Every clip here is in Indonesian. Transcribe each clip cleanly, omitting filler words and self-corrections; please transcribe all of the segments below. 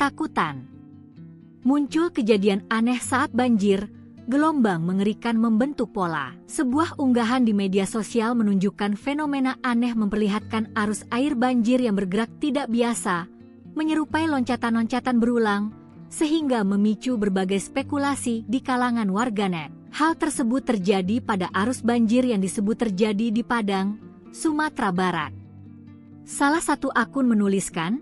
ketakutan. Muncul kejadian aneh saat banjir, gelombang mengerikan membentuk pola. Sebuah unggahan di media sosial menunjukkan fenomena aneh memperlihatkan arus air banjir yang bergerak tidak biasa, menyerupai loncatan-loncatan berulang, sehingga memicu berbagai spekulasi di kalangan warganet. Hal tersebut terjadi pada arus banjir yang disebut terjadi di Padang, Sumatera Barat. Salah satu akun menuliskan,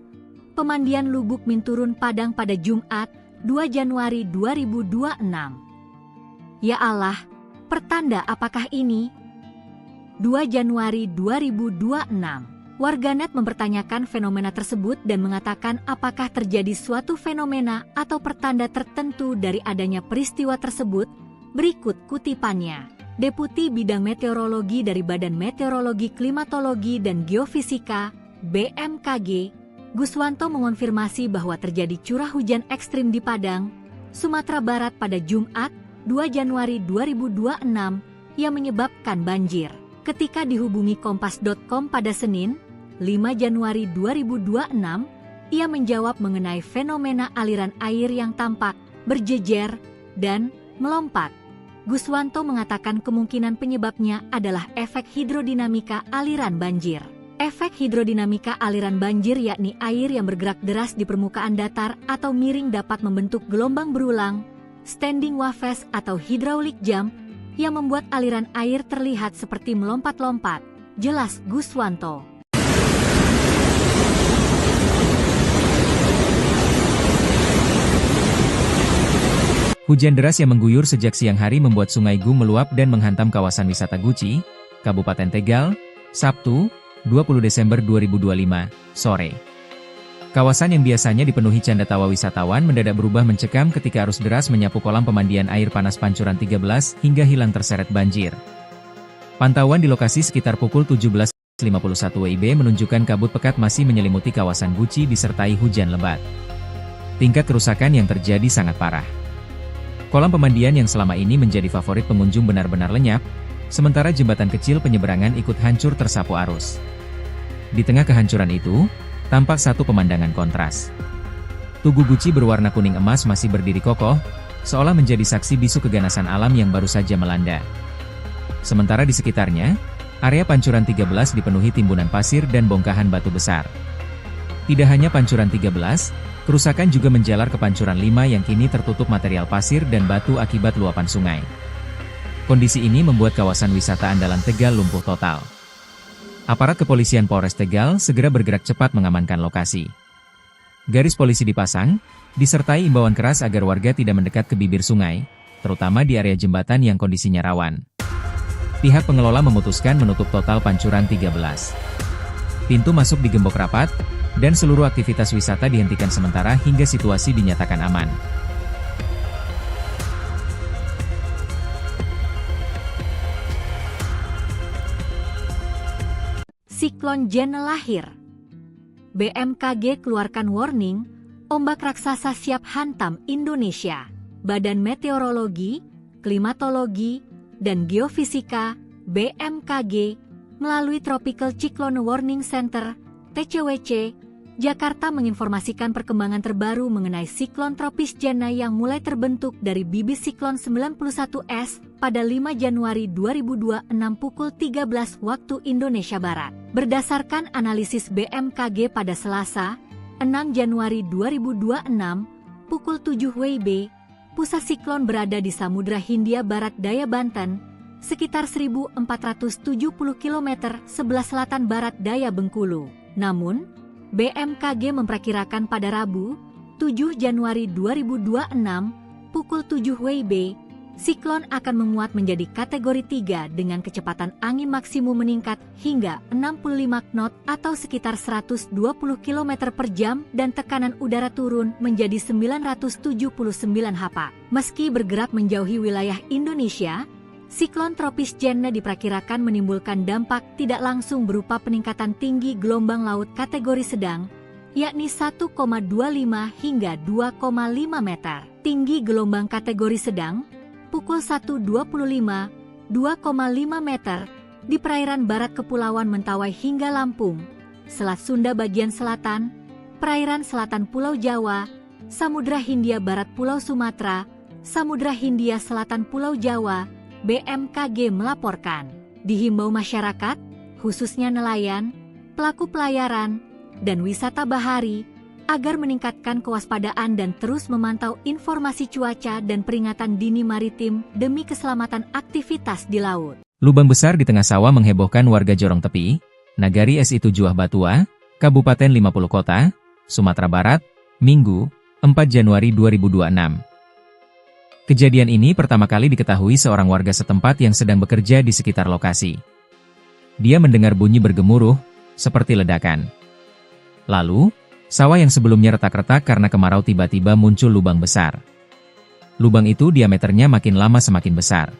pemandian Lubuk Minturun Padang pada Jumat, 2 Januari 2026. Ya Allah, pertanda apakah ini? 2 Januari 2026. Warganet mempertanyakan fenomena tersebut dan mengatakan apakah terjadi suatu fenomena atau pertanda tertentu dari adanya peristiwa tersebut. Berikut kutipannya. Deputi Bidang Meteorologi dari Badan Meteorologi, Klimatologi, dan Geofisika, BMKG, Guswanto mengonfirmasi bahwa terjadi curah hujan ekstrim di Padang, Sumatera Barat pada Jumat, 2 Januari 2026, yang menyebabkan banjir. Ketika dihubungi Kompas.com pada Senin, 5 Januari 2026, ia menjawab mengenai fenomena aliran air yang tampak, berjejer, dan melompat. Guswanto mengatakan kemungkinan penyebabnya adalah efek hidrodinamika aliran banjir. Efek hidrodinamika aliran banjir yakni air yang bergerak deras di permukaan datar atau miring dapat membentuk gelombang berulang, standing waves atau hydraulic jump, yang membuat aliran air terlihat seperti melompat-lompat, jelas Guswanto. Hujan deras yang mengguyur sejak siang hari membuat Sungai Gu meluap dan menghantam kawasan wisata Guci, Kabupaten Tegal, Sabtu, 20 Desember 2025, sore. Kawasan yang biasanya dipenuhi canda tawa wisatawan mendadak berubah mencekam ketika arus deras menyapu kolam pemandian air panas Pancuran 13 hingga hilang terseret banjir. Pantauan di lokasi sekitar pukul 17.51 WIB menunjukkan kabut pekat masih menyelimuti kawasan Guci disertai hujan lebat. Tingkat kerusakan yang terjadi sangat parah. Kolam pemandian yang selama ini menjadi favorit pengunjung benar-benar lenyap, sementara jembatan kecil penyeberangan ikut hancur tersapu arus. Di tengah kehancuran itu, tampak satu pemandangan kontras. Tugu Guci berwarna kuning emas masih berdiri kokoh, seolah menjadi saksi bisu keganasan alam yang baru saja melanda. Sementara di sekitarnya, area Pancuran 13 dipenuhi timbunan pasir dan bongkahan batu besar. Tidak hanya Pancuran 13, kerusakan juga menjalar ke Pancuran 5 yang kini tertutup material pasir dan batu akibat luapan sungai. Kondisi ini membuat kawasan wisata andalan Tegal lumpuh total. Aparat kepolisian Polres Tegal segera bergerak cepat mengamankan lokasi. Garis polisi dipasang, disertai imbauan keras agar warga tidak mendekat ke bibir sungai, terutama di area jembatan yang kondisinya rawan. Pihak pengelola memutuskan menutup total Pancuran 13. Pintu masuk digembok rapat, dan seluruh aktivitas wisata dihentikan sementara hingga situasi dinyatakan aman. Siklon Jen lahir. BMKG keluarkan warning, ombak raksasa siap hantam Indonesia. Badan Meteorologi, Klimatologi, dan Geofisika, BMKG, melalui Tropical Cyclone Warning Center, TCWC, Jakarta menginformasikan perkembangan terbaru mengenai siklon tropis Jena yang mulai terbentuk dari bibit siklon 91S pada 5 Januari 2026 pukul 13 waktu Indonesia Barat. Berdasarkan analisis BMKG pada Selasa, 6 Januari 2026, pukul 7 WIB, pusat siklon berada di Samudra Hindia Barat Daya Banten, sekitar 1470 km sebelah selatan barat daya Bengkulu. Namun, BMKG memperkirakan pada Rabu, 7 Januari 2026, pukul 7 WIB, siklon akan menguat menjadi kategori 3 dengan kecepatan angin maksimum meningkat hingga 65 knot atau sekitar 120 km per jam dan tekanan udara turun menjadi 979 hpa. Meski bergerak menjauhi wilayah Indonesia, siklon tropis Jena diperkirakan menimbulkan dampak tidak langsung berupa peningkatan tinggi gelombang laut kategori sedang, yakni 1,25 hingga 2,5 meter. Tinggi gelombang kategori sedang, pukul 1.25, 2,5 meter, di perairan barat Kepulauan Mentawai hingga Lampung, Selat Sunda bagian selatan, perairan selatan Pulau Jawa, Samudra Hindia Barat Pulau Sumatera, Samudra Hindia Selatan Pulau Jawa, BMKG melaporkan. Dihimbau masyarakat, khususnya nelayan, pelaku pelayaran, dan wisata bahari, agar meningkatkan kewaspadaan dan terus memantau informasi cuaca dan peringatan dini maritim demi keselamatan aktivitas di laut. Lubang besar di tengah sawah menghebohkan warga Jorong Tepi, Nagari SI Tujuh Batua, Kabupaten 50 Kota, Sumatera Barat, Minggu, 4 Januari 2026. Kejadian ini pertama kali diketahui seorang warga setempat yang sedang bekerja di sekitar lokasi. Dia mendengar bunyi bergemuruh, seperti ledakan. Lalu, sawah yang sebelumnya retak-retak karena kemarau tiba-tiba muncul lubang besar. Lubang itu diameternya makin lama semakin besar.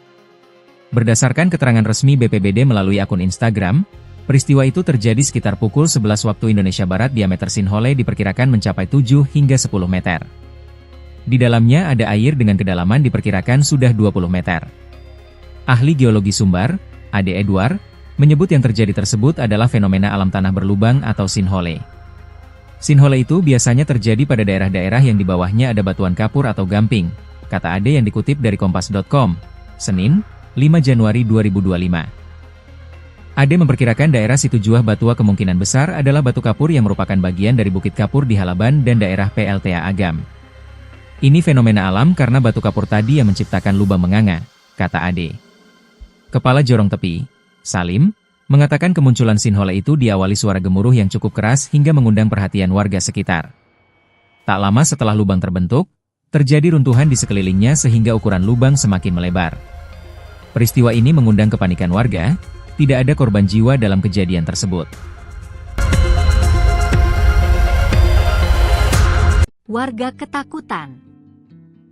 Berdasarkan keterangan resmi BPBD melalui akun Instagram, peristiwa itu terjadi sekitar pukul 11 waktu Indonesia Barat. Diameter sinkhole diperkirakan mencapai 7 hingga 10 meter. Di dalamnya ada air dengan kedalaman diperkirakan sudah 20 meter. Ahli geologi Sumbar, Ade Edward, menyebut yang terjadi tersebut adalah fenomena alam tanah berlubang atau sinkhole. Sinkhole itu biasanya terjadi pada daerah-daerah yang di bawahnya ada batuan kapur atau gamping, kata Ade yang dikutip dari kompas.com, Senin, 5 Januari 2025. Ade memperkirakan daerah Situ Juah Batua kemungkinan besar adalah batu kapur yang merupakan bagian dari Bukit Kapur di Halaban dan daerah PLTA Agam. Ini fenomena alam karena batu kapur tadi yang menciptakan lubang menganga, kata Ade. Kepala Jorong Tepi, Salim, mengatakan kemunculan sinkhole itu diawali suara gemuruh yang cukup keras hingga mengundang perhatian warga sekitar. Tak lama setelah lubang terbentuk, terjadi runtuhan di sekelilingnya sehingga ukuran lubang semakin melebar. Peristiwa ini mengundang kepanikan warga, tidak ada korban jiwa dalam kejadian tersebut. Warga ketakutan.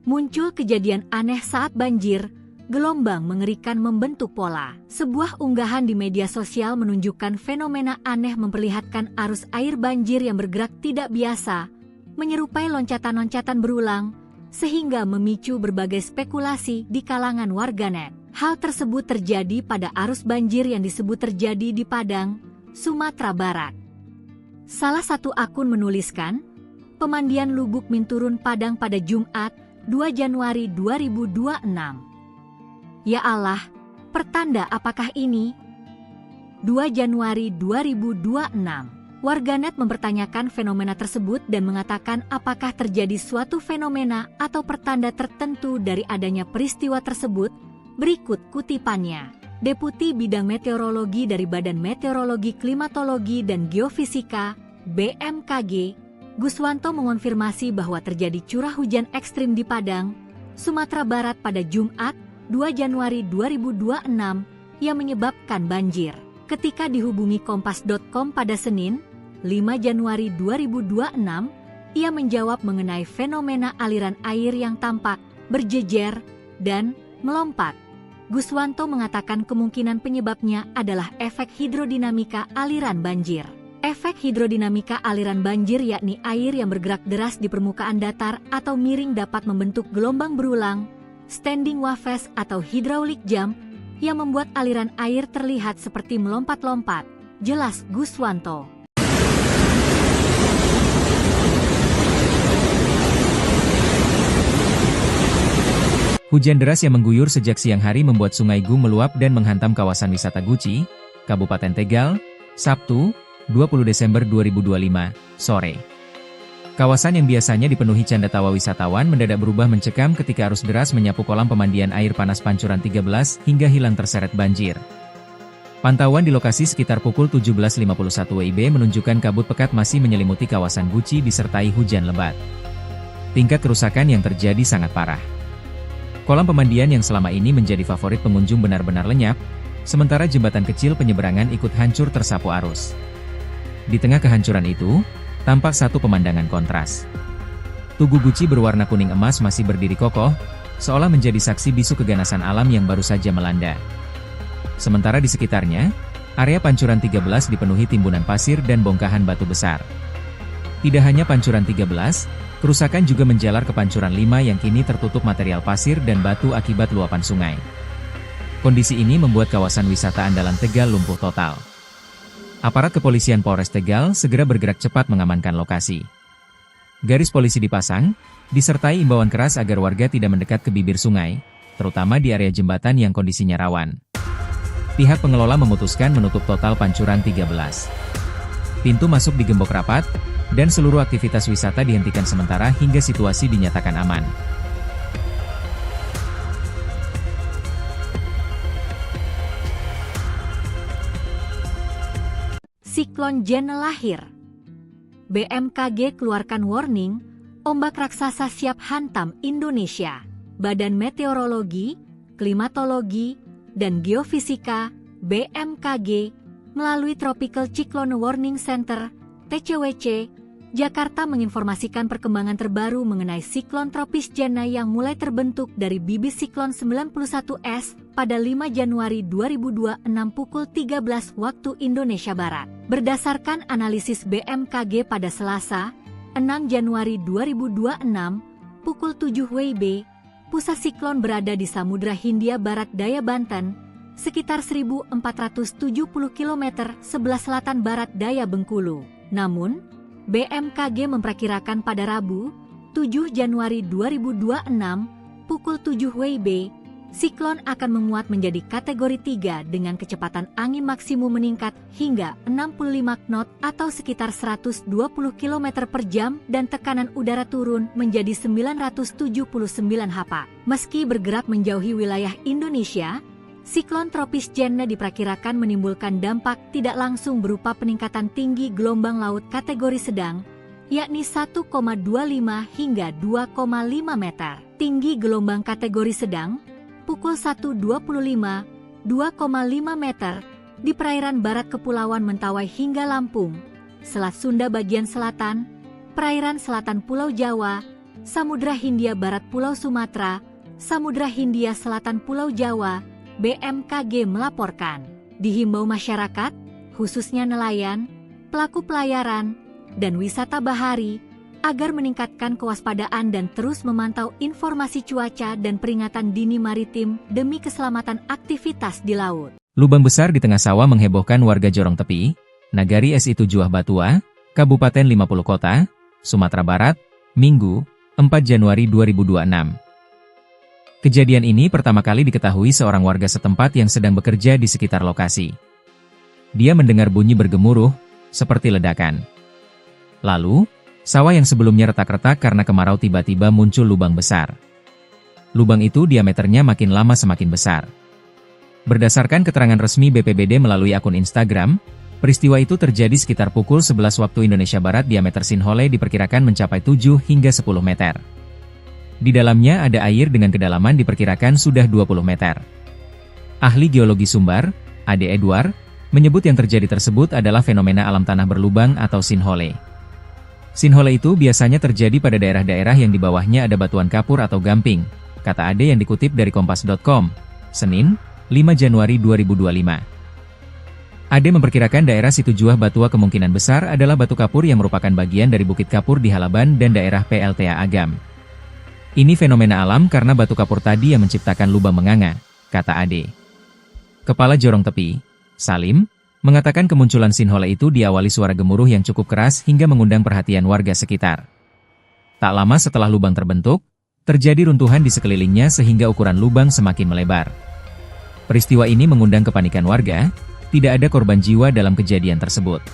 Muncul kejadian aneh saat banjir. Gelombang mengerikan membentuk pola. Sebuah unggahan di media sosial menunjukkan fenomena aneh memperlihatkan arus air banjir yang bergerak tidak biasa, menyerupai loncatan-loncatan berulang, sehingga memicu berbagai spekulasi di kalangan warganet. Hal tersebut terjadi pada arus banjir yang disebut terjadi di Padang, Sumatera Barat. Salah satu akun menuliskan, pemandian Lubuk Minturun Padang pada Jumat, 2 Januari 2026. Ya Allah, pertanda apakah ini? 2 Januari 2026. Warganet mempertanyakan fenomena tersebut dan mengatakan apakah terjadi suatu fenomena atau pertanda tertentu dari adanya peristiwa tersebut. Berikut kutipannya. Deputi Bidang Meteorologi dari Badan Meteorologi Klimatologi dan Geofisika, BMKG, Guswanto mengonfirmasi bahwa terjadi curah hujan ekstrim di Padang, Sumatera Barat pada Jumat, 2 Januari 2026 yang menyebabkan banjir. Ketika dihubungi kompas.com pada Senin, 5 Januari 2026, ia menjawab mengenai fenomena aliran air yang tampak, berjejer, dan melompat. Guswanto mengatakan kemungkinan penyebabnya adalah efek hidrodinamika aliran banjir. Efek hidrodinamika aliran banjir yakni air yang bergerak deras di permukaan datar atau miring dapat membentuk gelombang berulang, standing waves atau hydraulic jump, yang membuat aliran air terlihat seperti melompat-lompat, jelas Guswanto. Hujan deras yang mengguyur sejak siang hari membuat Sungai Gu meluap dan menghantam kawasan wisata Guci, Kabupaten Tegal, Sabtu, 20 Desember 2025, sore. Kawasan yang biasanya dipenuhi canda tawa wisatawan mendadak berubah mencekam ketika arus deras menyapu kolam pemandian air panas Pancuran 13 hingga hilang terseret banjir. Pantauan di lokasi sekitar pukul 17.51 WIB menunjukkan kabut pekat masih menyelimuti kawasan Guci disertai hujan lebat. Tingkat kerusakan yang terjadi sangat parah. Kolam pemandian yang selama ini menjadi favorit pengunjung benar-benar lenyap, sementara jembatan kecil penyeberangan ikut hancur tersapu arus. Di tengah kehancuran itu, tampak satu pemandangan kontras. Tugu Guci berwarna kuning emas masih berdiri kokoh, seolah menjadi saksi bisu keganasan alam yang baru saja melanda. Sementara di sekitarnya, area Pancuran 13 dipenuhi timbunan pasir dan bongkahan batu besar. Tidak hanya Pancuran 13, kerusakan juga menjalar ke Pancuran 5 yang kini tertutup material pasir dan batu akibat luapan sungai. Kondisi ini membuat kawasan wisata andalan Tegal lumpuh total. Aparat kepolisian Polres Tegal segera bergerak cepat mengamankan lokasi. Garis polisi dipasang, disertai imbauan keras agar warga tidak mendekat ke bibir sungai, terutama di area jembatan yang kondisinya rawan. Pihak pengelola memutuskan menutup total pancuran 13 pintu masuk digembok rapat, dan seluruh aktivitas wisata dihentikan sementara hingga situasi dinyatakan aman. Siklon Jenne lahir. BMKG keluarkan warning, ombak raksasa siap hantam Indonesia. Badan Meteorologi, Klimatologi, dan Geofisika (BMKG) melalui Tropical Cyclone Warning Center (TCWC), Jakarta menginformasikan perkembangan terbaru mengenai siklon tropis Jenne yang mulai terbentuk dari bibit siklon 91S pada 5 Januari 2026 pukul 13 waktu Indonesia Barat. Berdasarkan analisis BMKG pada Selasa, 6 Januari 2026 pukul 7 WIB, pusat siklon berada di Samudra Hindia Barat Daya Banten, sekitar 1470 km sebelah selatan barat daya Bengkulu. Namun, BMKG memperkirakan pada Rabu, 7 Januari 2026, pukul 7 WIB, siklon akan menguat menjadi kategori 3 dengan kecepatan angin maksimum meningkat hingga 65 knot atau sekitar 120 km per jam dan tekanan udara turun menjadi 979 HPA. Meski bergerak menjauhi wilayah Indonesia, siklon tropis Jenne diperkirakan menimbulkan dampak tidak langsung berupa peningkatan tinggi gelombang laut kategori sedang, yakni 1,25 hingga 2,5 meter. Tinggi gelombang kategori sedang, pukul 1.25, 2,5 meter, di perairan barat Kepulauan Mentawai hingga Lampung, Selat Sunda bagian selatan, perairan selatan Pulau Jawa, Samudra Hindia Barat Pulau Sumatera, Samudra Hindia Selatan Pulau Jawa. BMKG melaporkan, dihimbau masyarakat, khususnya nelayan, pelaku pelayaran, dan wisata bahari, agar meningkatkan kewaspadaan dan terus memantau informasi cuaca dan peringatan dini maritim demi keselamatan aktivitas di laut. Lubang besar di tengah sawah menghebohkan warga Jorong Tepi, Nagari SI Tujuh Batua, Kabupaten 50 Kota, Sumatera Barat, Minggu, 4 Januari 2026. Kejadian ini pertama kali diketahui seorang warga setempat yang sedang bekerja di sekitar lokasi. Dia mendengar bunyi bergemuruh, seperti ledakan. Lalu, sawah yang sebelumnya retak-retak karena kemarau tiba-tiba muncul lubang besar. Lubang itu diameternya makin lama semakin besar. Berdasarkan keterangan resmi BPBD melalui akun Instagram, peristiwa itu terjadi sekitar pukul 11 waktu Indonesia Barat. Diameter sinkhole diperkirakan mencapai 7 hingga 10 meter. Di dalamnya ada air dengan kedalaman diperkirakan sudah 20 meter. Ahli geologi Sumbar, Ade Edward, menyebut yang terjadi tersebut adalah fenomena alam tanah berlubang atau sinkhole. Sinkhole itu biasanya terjadi pada daerah-daerah yang di bawahnya ada batuan kapur atau gamping, kata Ade yang dikutip dari Kompas.com, Senin, 5 Januari 2025. Ade memperkirakan daerah Situ Juah Batua kemungkinan besar adalah batu kapur yang merupakan bagian dari Bukit Kapur di Halaban dan daerah PLTA Agam. Ini fenomena alam karena batu kapur tadi yang menciptakan lubang menganga, kata Ade. Kepala Jorong Tepi, Salim, mengatakan kemunculan sinkhole itu diawali suara gemuruh yang cukup keras hingga mengundang perhatian warga sekitar. Tak lama setelah lubang terbentuk, terjadi runtuhan di sekelilingnya sehingga ukuran lubang semakin melebar. Peristiwa ini mengundang kepanikan warga, tidak ada korban jiwa dalam kejadian tersebut.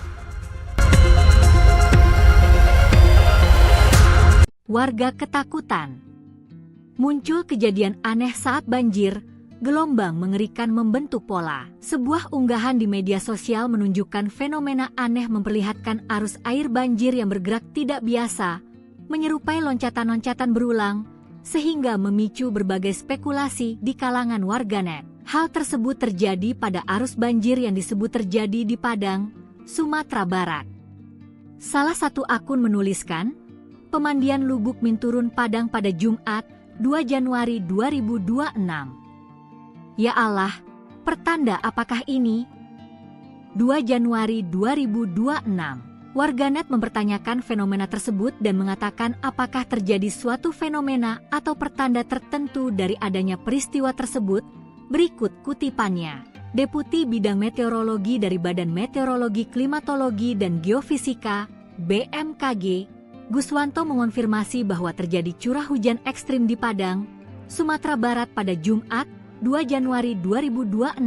Warga ketakutan. Muncul kejadian aneh saat banjir, gelombang mengerikan membentuk pola. Sebuah unggahan di media sosial menunjukkan fenomena aneh memperlihatkan arus air banjir yang bergerak tidak biasa, menyerupai loncatan-loncatan berulang, sehingga memicu berbagai spekulasi di kalangan warganet. Hal tersebut terjadi pada arus banjir yang disebut terjadi di Padang, Sumatera Barat. Salah satu akun menuliskan, pemandian Lubuk Minturun Padang pada Jumat, 2 Januari 2026. Ya Allah, pertanda apakah ini? 2 Januari 2026. Warganet mempertanyakan fenomena tersebut dan mengatakan apakah terjadi suatu fenomena atau pertanda tertentu dari adanya peristiwa tersebut. Berikut kutipannya. Deputi Bidang Meteorologi dari Badan Meteorologi, Klimatologi, dan Geofisika, BMKG, Guswanto mengonfirmasi bahwa terjadi curah hujan ekstrim di Padang, Sumatera Barat pada Jumat, 2 Januari 2026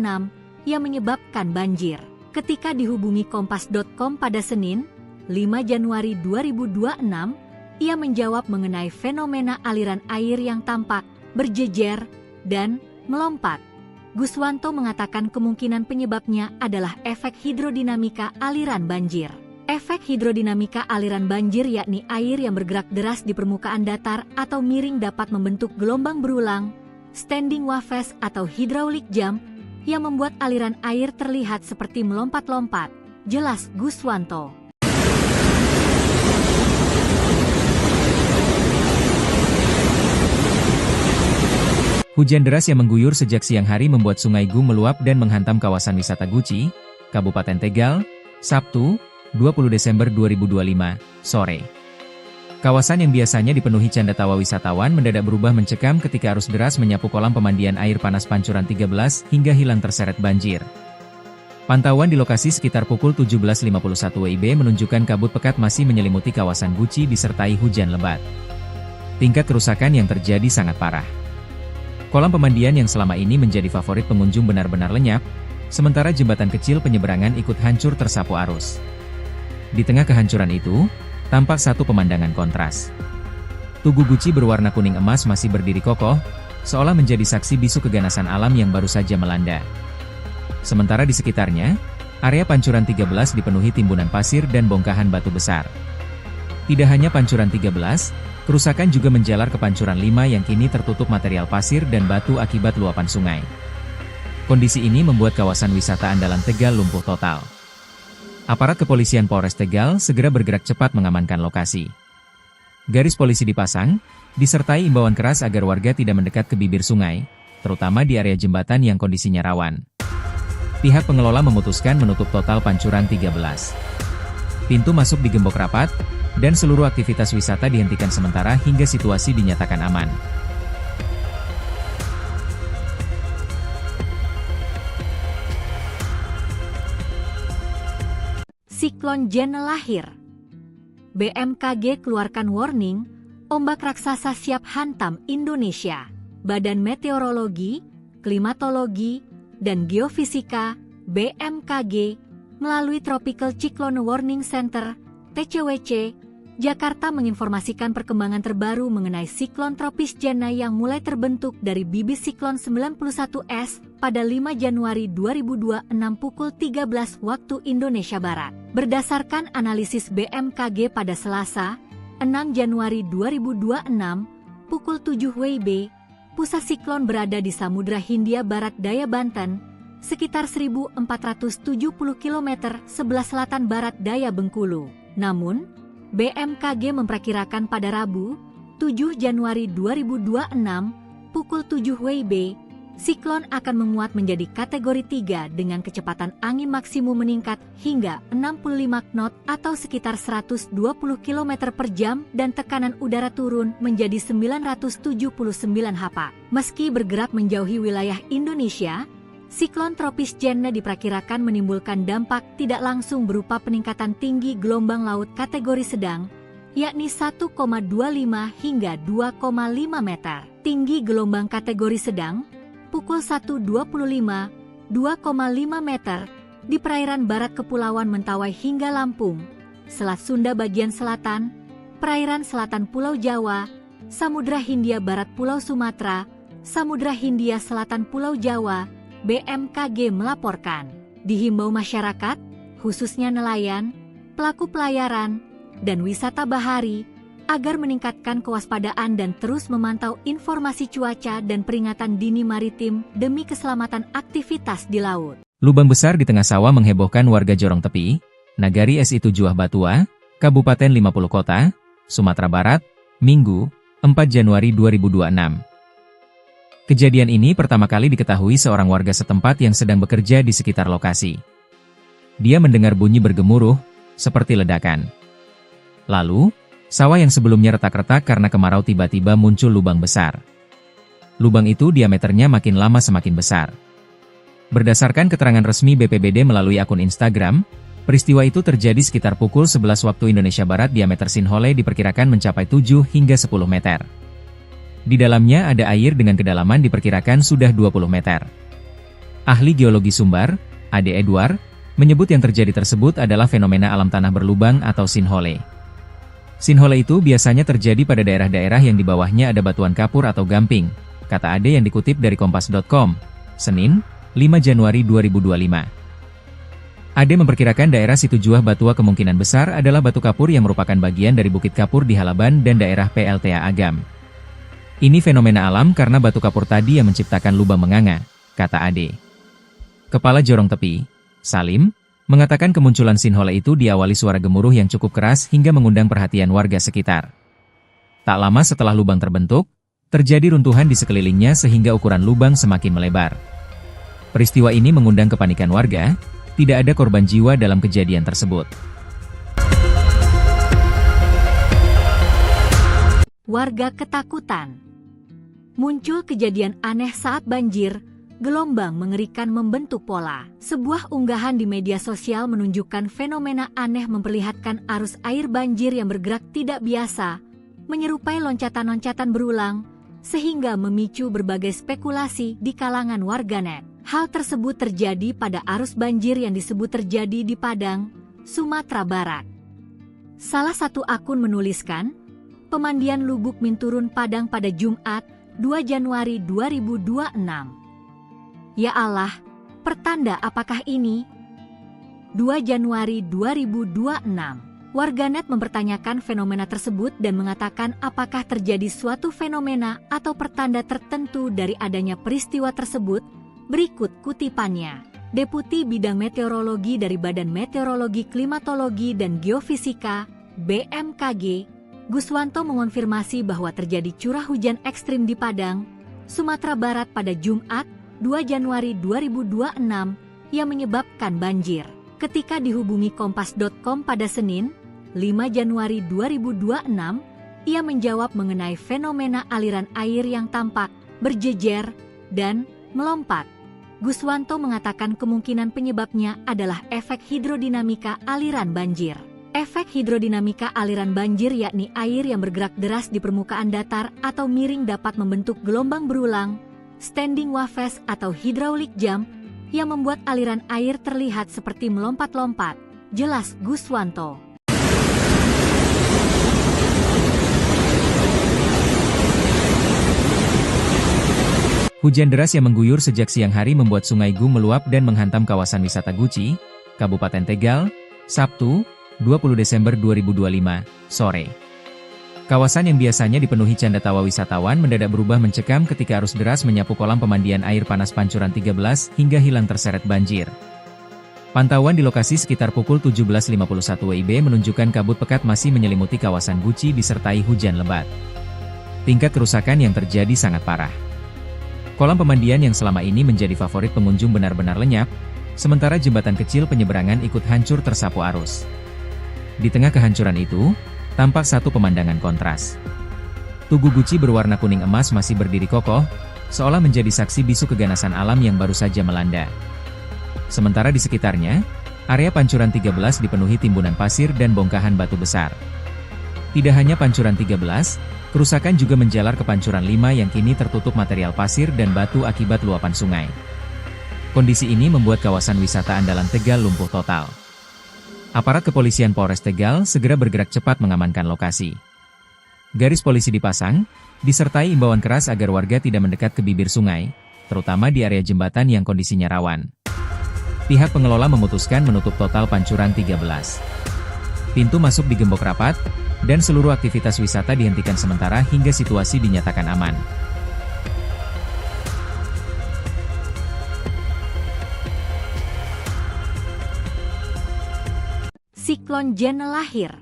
yang menyebabkan banjir. Ketika dihubungi Kompas.com pada Senin, 5 Januari 2026, ia menjawab mengenai fenomena aliran air yang tampak, berjejer, dan melompat. Guswanto mengatakan kemungkinan penyebabnya adalah efek hidrodinamika aliran banjir. Efek hidrodinamika aliran banjir yakni air yang bergerak deras di permukaan datar atau miring dapat membentuk gelombang berulang, standing waves atau hydraulic jump, yang membuat aliran air terlihat seperti melompat-lompat, jelas Guswanto. Hujan deras yang mengguyur sejak siang hari membuat Sungai Gu meluap dan menghantam kawasan wisata Guci, Kabupaten Tegal, Sabtu, 20 Desember 2025, sore. Kawasan yang biasanya dipenuhi canda tawa wisatawan mendadak berubah mencekam ketika arus deras menyapu kolam pemandian air panas Pancuran 13 hingga hilang terseret banjir. Pantauan di lokasi sekitar pukul 17.51 WIB menunjukkan kabut pekat masih menyelimuti kawasan Guci disertai hujan lebat. Tingkat kerusakan yang terjadi sangat parah. Kolam pemandian yang selama ini menjadi favorit pengunjung benar-benar lenyap, sementara jembatan kecil penyeberangan ikut hancur tersapu arus. Di tengah kehancuran itu, tampak satu pemandangan kontras. Tugu Guci berwarna kuning emas masih berdiri kokoh, seolah menjadi saksi bisu keganasan alam yang baru saja melanda. Sementara di sekitarnya, area Pancuran 13 dipenuhi timbunan pasir dan bongkahan batu besar. Tidak hanya Pancuran 13, kerusakan juga menjalar ke Pancuran 5 yang kini tertutup material pasir dan batu akibat luapan sungai. Kondisi ini membuat kawasan wisata andalan Tegal lumpuh total. Aparat kepolisian Polres Tegal segera bergerak cepat mengamankan lokasi. Garis polisi dipasang, disertai imbauan keras agar warga tidak mendekat ke bibir sungai, terutama di area jembatan yang kondisinya rawan. Pihak pengelola memutuskan menutup total Pancuran 13. Pintu masuk digembok rapat, dan seluruh aktivitas wisata dihentikan sementara hingga situasi dinyatakan aman. Siklon Jene lahir. BMKG keluarkan warning, ombak raksasa siap hantam Indonesia. Badan Meteorologi, Klimatologi, dan Geofisika (BMKG) melalui Tropical Cyclone Warning Center (TCWC), Jakarta menginformasikan perkembangan terbaru mengenai siklon tropis Jene yang mulai terbentuk dari bibit siklon 91S pada 5 Januari 2026 pukul 13 waktu Indonesia Barat. Berdasarkan analisis BMKG pada Selasa, 6 Januari 2026 pukul 7 WIB, pusat siklon berada di Samudra Hindia Barat Daya Banten, sekitar 1.470 km sebelah selatan barat daya Bengkulu. Namun, BMKG memperkirakan pada Rabu, 7 Januari 2026, pukul 7 WIB, siklon akan menguat menjadi kategori 3 dengan kecepatan angin maksimum meningkat hingga 65 knot atau sekitar 120 km per jam dan tekanan udara turun menjadi 979 hpa. Meski bergerak menjauhi wilayah Indonesia, siklon tropis Jene diperkirakan menimbulkan dampak tidak langsung berupa peningkatan tinggi gelombang laut kategori sedang, yakni 1,25 hingga 2,5 meter. Tinggi gelombang kategori sedang, pukul 1.25, 2,5 meter, di perairan barat Kepulauan Mentawai hingga Lampung, Selat Sunda bagian selatan, perairan selatan Pulau Jawa, Samudra Hindia Barat Pulau Sumatera, Samudra Hindia Selatan Pulau Jawa. BMKG melaporkan, dihimbau masyarakat, khususnya nelayan, pelaku pelayaran, dan wisata bahari, agar meningkatkan kewaspadaan dan terus memantau informasi cuaca dan peringatan dini maritim demi keselamatan aktivitas di laut. Lubang besar di tengah sawah menghebohkan warga Jorong Tepi, Nagari SI Tujuh Batua, Kabupaten 50 Kota, Sumatera Barat, Minggu, 4 Januari 2026. Kejadian ini pertama kali diketahui seorang warga setempat yang sedang bekerja di sekitar lokasi. Dia mendengar bunyi bergemuruh, seperti ledakan. Lalu, sawah yang sebelumnya retak-retak karena kemarau tiba-tiba muncul lubang besar. Lubang itu diameternya makin lama semakin besar. Berdasarkan keterangan resmi BPBD melalui akun Instagram, Peristiwa itu terjadi sekitar pukul 11 waktu Indonesia Barat. Diameter sinkhole diperkirakan mencapai 7 hingga 10 meter. Di dalamnya ada air dengan kedalaman diperkirakan sudah 20 meter. Ahli geologi Sumbar, Ade Edward, menyebut yang terjadi tersebut adalah fenomena alam tanah berlubang atau sinkhole. Sinkhole itu biasanya terjadi pada daerah-daerah yang di bawahnya ada batuan kapur atau gamping, kata Ade yang dikutip dari Kompas.com, Senin, 5 Januari 2025. Ade memperkirakan daerah Situ Juah Batua kemungkinan besar adalah batu kapur yang merupakan bagian dari Bukit Kapur di Halaban dan daerah PLTA Agam. Ini fenomena alam karena batu kapur tadi yang menciptakan lubang menganga, kata Ade. Kepala Jorong Tepi, Salim, mengatakan kemunculan sinkhole itu diawali suara gemuruh yang cukup keras hingga mengundang perhatian warga sekitar. Tak lama setelah lubang terbentuk, terjadi runtuhan di sekelilingnya sehingga ukuran lubang semakin melebar. Peristiwa ini mengundang kepanikan warga. Tidak ada korban jiwa dalam kejadian tersebut. Warga ketakutan. Muncul kejadian aneh saat banjir, gelombang mengerikan membentuk pola. Sebuah unggahan di media sosial menunjukkan fenomena aneh memperlihatkan arus air banjir yang bergerak tidak biasa, menyerupai loncatan-loncatan berulang, sehingga memicu berbagai spekulasi di kalangan warganet. Hal tersebut terjadi pada arus banjir yang disebut terjadi di Padang, Sumatera Barat. Salah satu akun menuliskan, pemandian Lubuk Minturun Padang pada Jumat, 2 Januari 2026. Ya Allah, pertanda apakah ini? 2 Januari 2026. Warganet mempertanyakan fenomena tersebut dan mengatakan apakah terjadi suatu fenomena atau pertanda tertentu dari adanya peristiwa tersebut. Berikut kutipannya. Deputi Bidang Meteorologi dari Badan Meteorologi Klimatologi dan Geofisika, BMKG, Guswanto mengonfirmasi bahwa terjadi curah hujan ekstrim di Padang, Sumatera Barat pada Jumat, 2 Januari 2026, yang menyebabkan banjir. Ketika dihubungi Kompas.com pada Senin, 5 Januari 2026, ia menjawab mengenai fenomena aliran air yang tampak, berjejer, dan melompat. Guswanto mengatakan kemungkinan penyebabnya adalah efek hidrodinamika aliran banjir. Efek hidrodinamika aliran banjir yakni air yang bergerak deras di permukaan datar atau miring dapat membentuk gelombang berulang, standing waves atau hydraulic jump, yang membuat aliran air terlihat seperti melompat-lompat, jelas Guswanto. Hujan deras yang mengguyur sejak siang hari membuat Sungai Gu meluap dan menghantam kawasan wisata Guci, Kabupaten Tegal, Sabtu, 20 Desember 2025, sore. Kawasan yang biasanya dipenuhi canda tawa wisatawan mendadak berubah mencekam ketika arus deras menyapu kolam pemandian air panas Pancuran 13 hingga hilang terseret banjir. Pantauan di lokasi sekitar pukul 17.51 WIB menunjukkan kabut pekat masih menyelimuti kawasan Guci disertai hujan lebat. Tingkat kerusakan yang terjadi sangat parah. Kolam pemandian yang selama ini menjadi favorit pengunjung benar-benar lenyap, sementara jembatan kecil penyeberangan ikut hancur tersapu arus. Di tengah kehancuran itu, tampak satu pemandangan kontras. Tugu Guci berwarna kuning emas masih berdiri kokoh, seolah menjadi saksi bisu keganasan alam yang baru saja melanda. Sementara di sekitarnya, area Pancuran 13 dipenuhi timbunan pasir dan bongkahan batu besar. Tidak hanya Pancuran 13, kerusakan juga menjalar ke Pancuran 5 yang kini tertutup material pasir dan batu akibat luapan sungai. Kondisi ini membuat kawasan wisata andalan Tegal lumpuh total. Aparat kepolisian Polres Tegal segera bergerak cepat mengamankan lokasi. Garis polisi dipasang, disertai imbauan keras agar warga tidak mendekat ke bibir sungai, terutama di area jembatan yang kondisinya rawan. Pihak pengelola memutuskan menutup total Pancuran 13. Pintu masuk digembok rapat, dan seluruh aktivitas wisata dihentikan sementara hingga situasi dinyatakan aman. Siklon Jen lahir.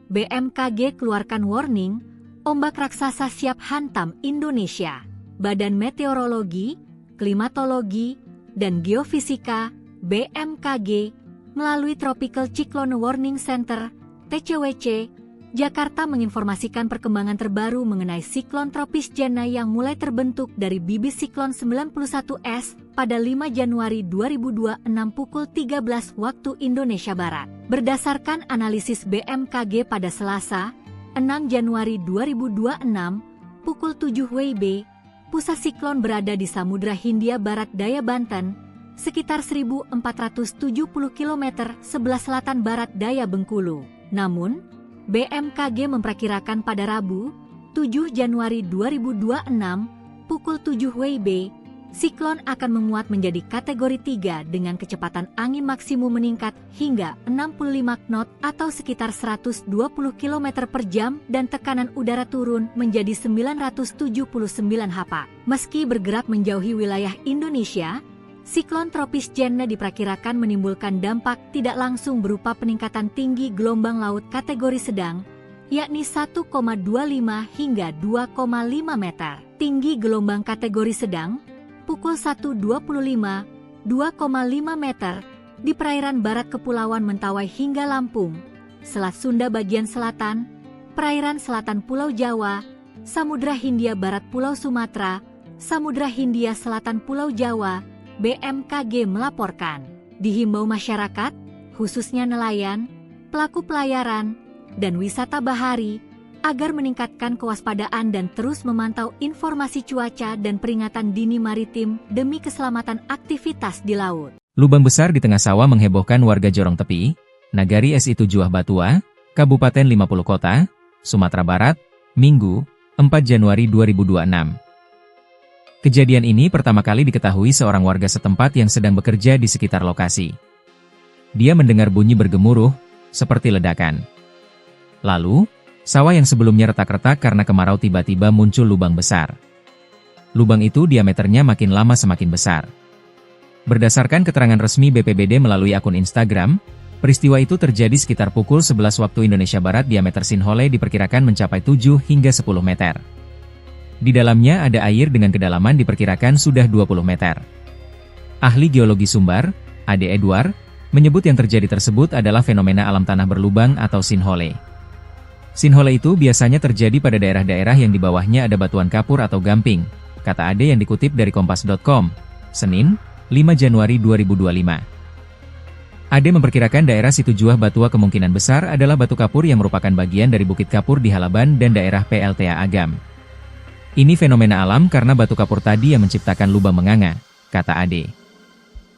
BMKG keluarkan warning, ombak raksasa siap hantam Indonesia. Badan Meteorologi, Klimatologi, dan Geofisika, BMKG, melalui Tropical Cyclone Warning Center, TCWC, Jakarta menginformasikan perkembangan terbaru mengenai siklon tropis Jenna yang mulai terbentuk dari bibit siklon 91S pada 5 Januari 2026 pukul 13 waktu Indonesia Barat. Berdasarkan analisis BMKG pada Selasa, 6 Januari 2026, pukul 7 WIB, pusat siklon berada di Samudra Hindia Barat Daya Banten, sekitar 1470 km sebelah selatan barat daya Bengkulu. Namun, BMKG memperkirakan pada Rabu, 7 Januari 2026, pukul 7 WIB, siklon akan menguat menjadi kategori 3 dengan kecepatan angin maksimum meningkat hingga 65 knot atau sekitar 120 km per jam dan tekanan udara turun menjadi 979 HPA. Meski bergerak menjauhi wilayah Indonesia, siklon tropis Jenna diperkirakan menimbulkan dampak tidak langsung berupa peningkatan tinggi gelombang laut kategori sedang, yakni 1,25 hingga 2,5 meter. Tinggi gelombang kategori sedang, pukul 1.25, 2,5 meter, di perairan barat Kepulauan Mentawai hingga Lampung, Selat Sunda bagian selatan, perairan selatan Pulau Jawa, Samudra Hindia Barat Pulau Sumatera, Samudra Hindia Selatan Pulau Jawa. BMKG melaporkan, dihimbau masyarakat, khususnya nelayan, pelaku pelayaran, dan wisata bahari, agar meningkatkan kewaspadaan dan terus memantau informasi cuaca dan peringatan dini maritim demi keselamatan aktivitas di laut. Lubang besar di tengah sawah menghebohkan warga Jorong Tepi, Nagari SI Tujuh Batua, Kabupaten 50 Kota, Sumatera Barat, Minggu, 4 Januari 2026. Kejadian ini pertama kali diketahui seorang warga setempat yang sedang bekerja di sekitar lokasi. Dia mendengar bunyi bergemuruh, seperti ledakan. Lalu, sawah yang sebelumnya retak-retak karena kemarau tiba-tiba muncul lubang besar. Lubang itu diameternya makin lama semakin besar. Berdasarkan keterangan resmi BPBD melalui akun Instagram, peristiwa itu terjadi sekitar pukul 11 waktu Indonesia Barat. Diameter sinkhole diperkirakan mencapai 7 hingga 10 meter. Di dalamnya ada air dengan kedalaman diperkirakan sudah 20 meter. Ahli geologi Sumbar, Ade Edward, menyebut yang terjadi tersebut adalah fenomena alam tanah berlubang atau sinkhole. Sinkhole itu biasanya terjadi pada daerah-daerah yang di bawahnya ada batuan kapur atau gamping, kata Ade yang dikutip dari kompas.com, Senin, 5 Januari 2025. Ade memperkirakan daerah Situ Juah Batua kemungkinan besar adalah batu kapur yang merupakan bagian dari Bukit Kapur di Halaban dan daerah PLTA Agam. Ini fenomena alam karena batu kapur tadi yang menciptakan lubang menganga, kata Ade.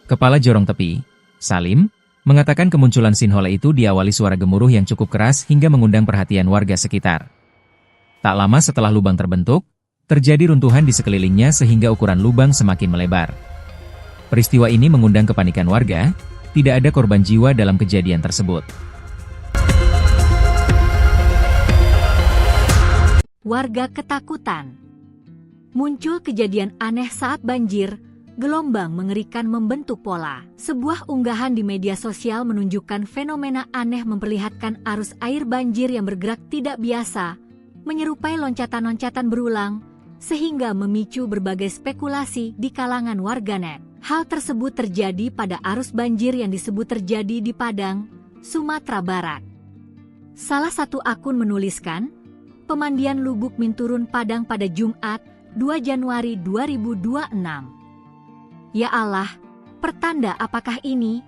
Kepala Jorong Tepi, Salim, mengatakan kemunculan sinkhole itu diawali suara gemuruh yang cukup keras hingga mengundang perhatian warga sekitar. Tak lama setelah lubang terbentuk, terjadi runtuhan di sekelilingnya sehingga ukuran lubang semakin melebar. Peristiwa ini mengundang kepanikan warga, tidak ada korban jiwa dalam kejadian tersebut. Warga ketakutan. Muncul kejadian aneh saat banjir, gelombang mengerikan membentuk pola. Sebuah unggahan di media sosial menunjukkan fenomena aneh memperlihatkan arus air banjir yang bergerak tidak biasa, menyerupai loncatan-loncatan berulang, sehingga memicu berbagai spekulasi di kalangan warganet. Hal tersebut terjadi pada arus banjir yang disebut terjadi di Padang, Sumatera Barat. Salah satu akun menuliskan, pemandian Lubuk Minturun Padang pada Jumat, 2 Januari 2026. Ya Allah, pertanda apakah ini?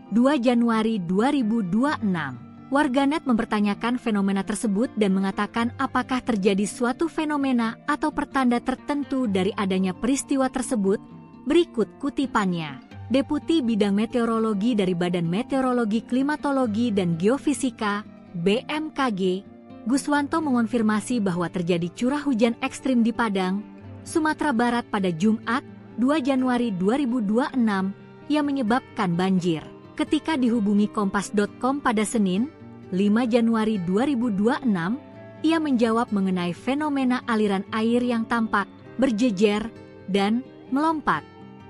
2 Januari 2026. Warganet mempertanyakan fenomena tersebut dan mengatakan apakah terjadi suatu fenomena atau pertanda tertentu dari adanya peristiwa tersebut. Berikut kutipannya. Deputi Bidang Meteorologi dari Badan Meteorologi Klimatologi dan Geofisika, BMKG, Guswanto mengonfirmasi bahwa terjadi curah hujan ekstrim di Padang, Sumatera Barat pada Jumat, 2 Januari 2026, yang menyebabkan banjir. Ketika dihubungi kompas.com pada Senin, 5 Januari 2026, ia menjawab mengenai fenomena aliran air yang tampak, berjejer, dan melompat.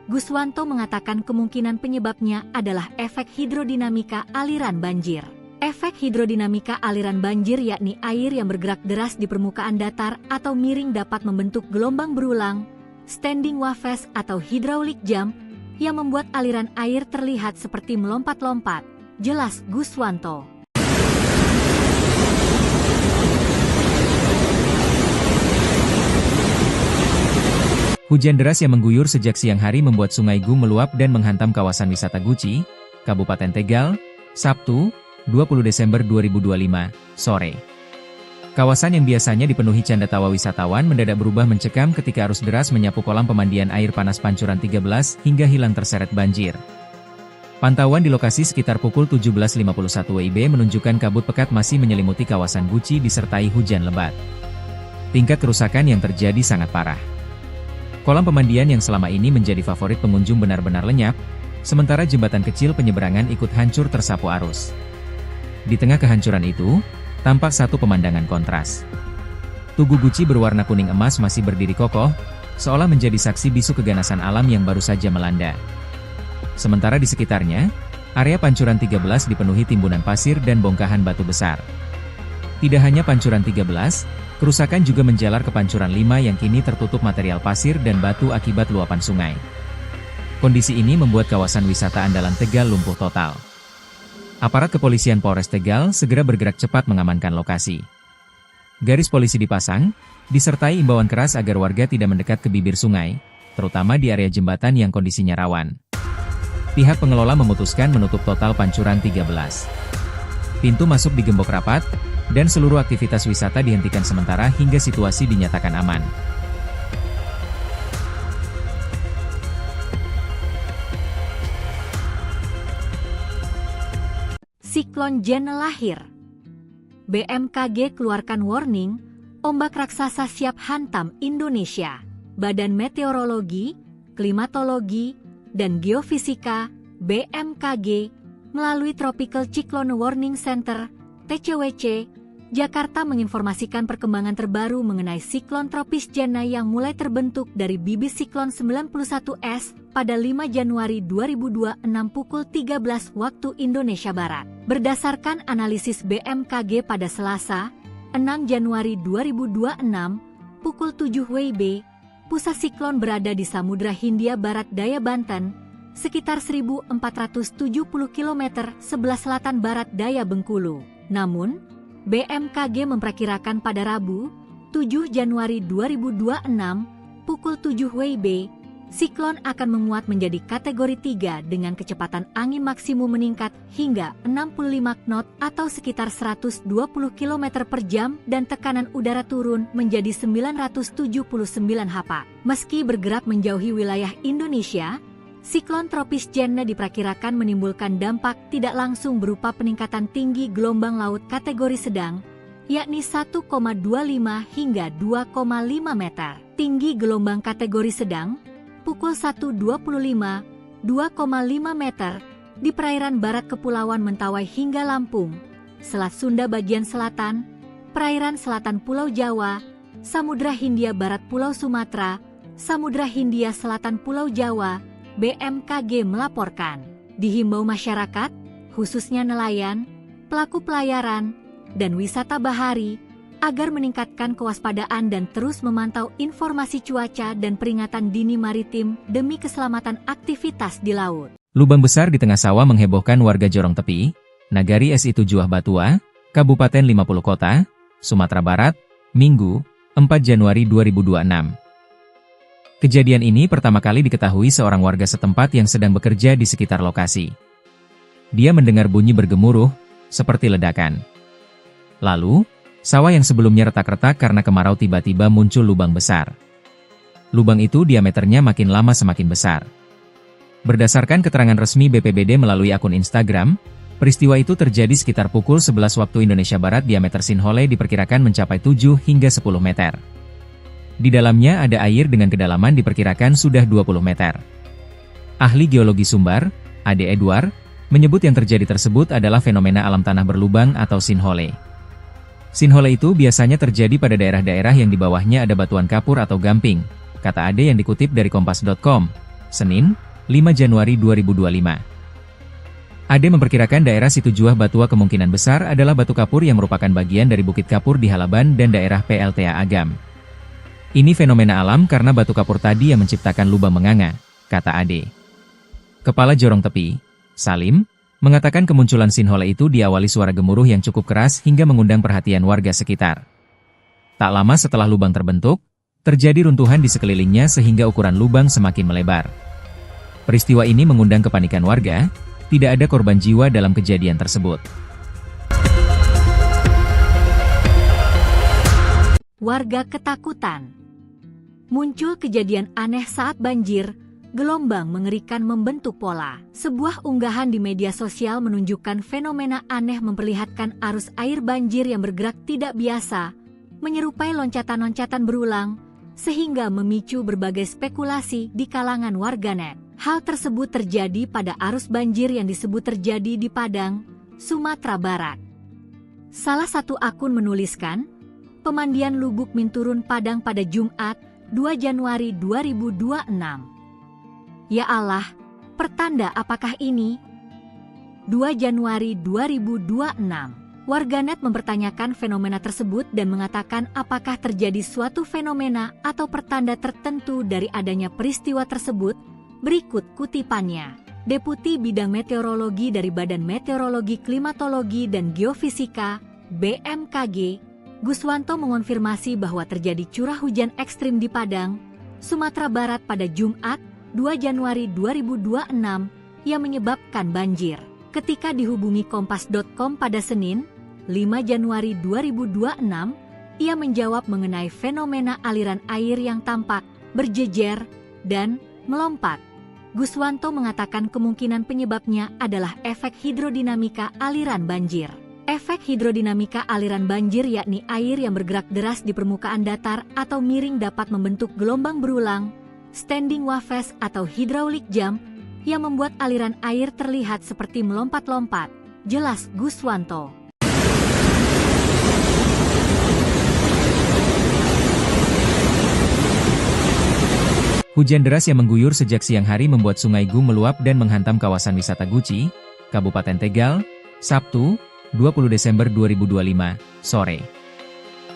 Guswanto mengatakan kemungkinan penyebabnya adalah efek hidrodinamika aliran banjir. Efek hidrodinamika aliran banjir yakni air yang bergerak deras di permukaan datar atau miring dapat membentuk gelombang berulang, standing waves atau hydraulic jump, yang membuat aliran air terlihat seperti melompat-lompat, jelas Guswanto. Hujan deras yang mengguyur sejak siang hari membuat Sungai Gu meluap dan menghantam kawasan wisata Guci, Kabupaten Tegal, Sabtu, 20 Desember 2025, sore. Kawasan yang biasanya dipenuhi canda tawa wisatawan mendadak berubah mencekam ketika arus deras menyapu kolam pemandian air panas Pancuran 13 hingga hilang terseret banjir. Pantauan di lokasi sekitar pukul 17.51 WIB menunjukkan kabut pekat masih menyelimuti kawasan Guci disertai hujan lebat. Tingkat kerusakan yang terjadi sangat parah. Kolam pemandian yang selama ini menjadi favorit pengunjung benar-benar lenyap, sementara jembatan kecil penyeberangan ikut hancur tersapu arus. Di tengah kehancuran itu, tampak satu pemandangan kontras. Tugu Guci berwarna kuning emas masih berdiri kokoh, seolah menjadi saksi bisu keganasan alam yang baru saja melanda. Sementara di sekitarnya, area Pancuran 13 dipenuhi timbunan pasir dan bongkahan batu besar. Tidak hanya Pancuran 13, kerusakan juga menjalar ke Pancuran 5 yang kini tertutup material pasir dan batu akibat luapan sungai. Kondisi ini membuat kawasan wisata andalan Tegal lumpuh total. Aparat kepolisian Polres Tegal segera bergerak cepat mengamankan lokasi. Garis polisi dipasang, disertai imbauan keras agar warga tidak mendekat ke bibir sungai, terutama di area jembatan yang kondisinya rawan. Pihak pengelola memutuskan menutup total Pancuran 13. Pintu masuk digembok rapat, dan seluruh aktivitas wisata dihentikan sementara hingga situasi dinyatakan aman. Siklon Jenne lahir. BMKG keluarkan warning, ombak raksasa siap hantam Indonesia. Badan Meteorologi, Klimatologi, dan Geofisika, BMKG, melalui Tropical Cyclone Warning Center, TCWC, Jakarta menginformasikan perkembangan terbaru mengenai siklon tropis Jenne yang mulai terbentuk dari bibit siklon 91S pada 5 Januari 2026 pukul 13 waktu Indonesia Barat. Berdasarkan analisis BMKG pada Selasa, 6 Januari 2026, pukul 7 WIB, pusat siklon berada di Samudra Hindia Barat Daya Banten, sekitar 1.470 km sebelah selatan barat daya Bengkulu. Namun, BMKG memperkirakan pada Rabu, 7 Januari 2026, pukul 7 WIB, siklon akan menguat menjadi kategori 3 dengan kecepatan angin maksimum meningkat hingga 65 knot atau sekitar 120 km per jam dan tekanan udara turun menjadi 979 HPA. Meski bergerak menjauhi wilayah Indonesia, siklon tropis Jenne diperkirakan menimbulkan dampak tidak langsung berupa peningkatan tinggi gelombang laut kategori sedang, yakni 1,25 hingga 2,5 meter. Tinggi gelombang kategori sedang, pukul 1.25, 2,5 meter, di perairan barat Kepulauan Mentawai hingga Lampung, Selat Sunda bagian selatan, perairan selatan Pulau Jawa, Samudra Hindia Barat Pulau Sumatera, Samudra Hindia Selatan Pulau Jawa. BMKG melaporkan, dihimbau masyarakat, khususnya nelayan, pelaku pelayaran, dan wisata bahari, agar meningkatkan kewaspadaan dan terus memantau informasi cuaca dan peringatan dini maritim demi keselamatan aktivitas di laut. Lubang besar di tengah sawah menghebohkan warga Jorong Tepi, Nagari SI Tujuh Batua, Kabupaten 50 Kota, Sumatera Barat, Minggu, 4 Januari 2026. Kejadian ini pertama kali diketahui seorang warga setempat yang sedang bekerja di sekitar lokasi. Dia mendengar bunyi bergemuruh, seperti ledakan. Lalu, sawah yang sebelumnya retak-retak karena kemarau tiba-tiba muncul lubang besar. Lubang itu diameternya makin lama semakin besar. Berdasarkan keterangan resmi BPBD melalui akun Instagram, peristiwa itu terjadi sekitar pukul 11 waktu Indonesia Barat. Diameter sinkhole diperkirakan mencapai 7 hingga 10 meter. Di dalamnya ada air dengan kedalaman diperkirakan sudah 20 meter. Ahli geologi Sumbar, Ade Edward, menyebut yang terjadi tersebut adalah fenomena alam tanah berlubang atau sinkhole. Sinkhole itu biasanya terjadi pada daerah-daerah yang di bawahnya ada batuan kapur atau gamping, kata Ade yang dikutip dari Kompas.com, Senin, 5 Januari 2025. Ade memperkirakan daerah Situ Juah Batua kemungkinan besar adalah batu kapur yang merupakan bagian dari Bukit Kapur di Halaban dan daerah PLTA Agam. Ini fenomena alam karena batu kapur tadi yang menciptakan lubang menganga, kata Ade. Kepala Jorong Tepi, Salim, mengatakan kemunculan sinkhole itu diawali suara gemuruh yang cukup keras hingga mengundang perhatian warga sekitar. Tak lama setelah lubang terbentuk, Terjadi runtuhan di sekelilingnya sehingga ukuran lubang semakin melebar. Peristiwa ini mengundang kepanikan warga, tidak ada korban jiwa dalam kejadian tersebut. Warga ketakutan. Muncul kejadian aneh saat banjir, gelombang mengerikan membentuk pola. Sebuah unggahan di media sosial menunjukkan fenomena aneh memperlihatkan arus air banjir yang bergerak tidak biasa, menyerupai loncatan-loncatan berulang, sehingga memicu berbagai spekulasi di kalangan warganet. Hal tersebut terjadi pada arus banjir yang disebut terjadi di Padang, Sumatera Barat. Salah satu akun menuliskan, pemandian Lubuk Minturun Padang pada Jumat, 2 Januari 2026. Ya Allah, pertanda apakah ini? 2 Januari 2026. Warganet mempertanyakan fenomena tersebut dan mengatakan apakah terjadi suatu fenomena atau pertanda tertentu dari adanya peristiwa tersebut. Berikut kutipannya. Deputi Bidang Meteorologi dari Badan Meteorologi, Klimatologi, dan Geofisika, BMKG, Guswanto mengonfirmasi bahwa terjadi curah hujan ekstrim di Padang, Sumatera Barat pada Jumat, 2 Januari 2026 yang menyebabkan banjir. Ketika dihubungi Kompas.com pada Senin, 5 Januari 2026, ia menjawab mengenai fenomena aliran air yang tampak, berjejer, dan melompat. Guswanto mengatakan kemungkinan penyebabnya adalah efek hidrodinamika aliran banjir. Efek hidrodinamika aliran banjir yakni air yang bergerak deras di permukaan datar atau miring dapat membentuk gelombang berulang, standing waves atau hydraulic jump, yang membuat aliran air terlihat seperti melompat-lompat, jelas Guswanto. Hujan deras yang mengguyur sejak siang hari membuat Sungai Gu meluap dan menghantam kawasan wisata Guci, Kabupaten Tegal, Sabtu, 20 Desember 2025, sore.